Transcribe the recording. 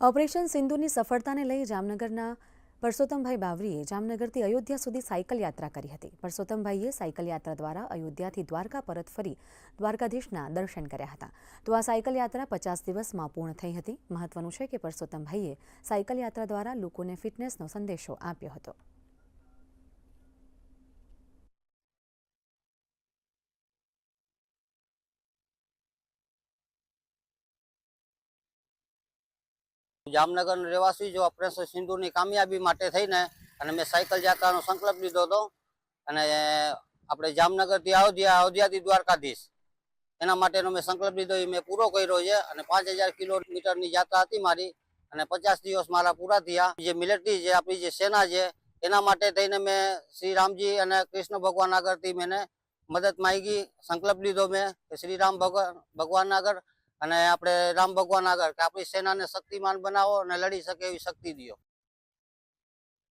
Operation સિંદૂરની સફળતાને લઈ જામનગરના પરસોત્તમભાઈ બાવરીએ જામનગરથી અયોધ્યા સુધી સાયકલ યાત્રા કરી હતી। પરસોત્તમભાઈએ સાયકલ યાત્રા દ્વારા અયોધ્યાથી દ્વારકા પરત ફરી દ્વારકાધીશના દર્શન કર્યા હતા। તો આ સાયકલ યાત્રા 50 દિવસમાં પૂર્ણ થઈ હતી। મહત્વનું છે કે પરસોત્તમભાઈએ સાયકલ યાત્રા દ્વારા લોકોને ફિટનેસનો સંદેશો આપ્યો હતો। जामनगर રહેવાસી जो ऑपरेशन सिंदूर कामयाबी माटे थईने अने मैं साइकल यात्रानो संकल्प लीधो हतो अने आपणे जामनगर थी अयोध्या थी द्वारकाधीश एना माटेनो मैं संकल्प लीधो ए मैं पूरो कर्यो छे अने 5000 किलोमीटरनी यात्रा हती मारी अने 50 दिवस मारा पूरा थया। जे मिलिटरी जे आपणी जे सेना छे एना माटे थईने मैं श्री रामजी अने कृष्ण भगवान आगळथी मैंने मदद मांगी। संकल्प लीधो मैं कि श्री राम भगवान आगळ અને આપણે રામ ભગવાન આગળ કે આપણી સેનાને શક્તિમાન બનાવો અને લડી શકે એવી શક્તિ દિયો।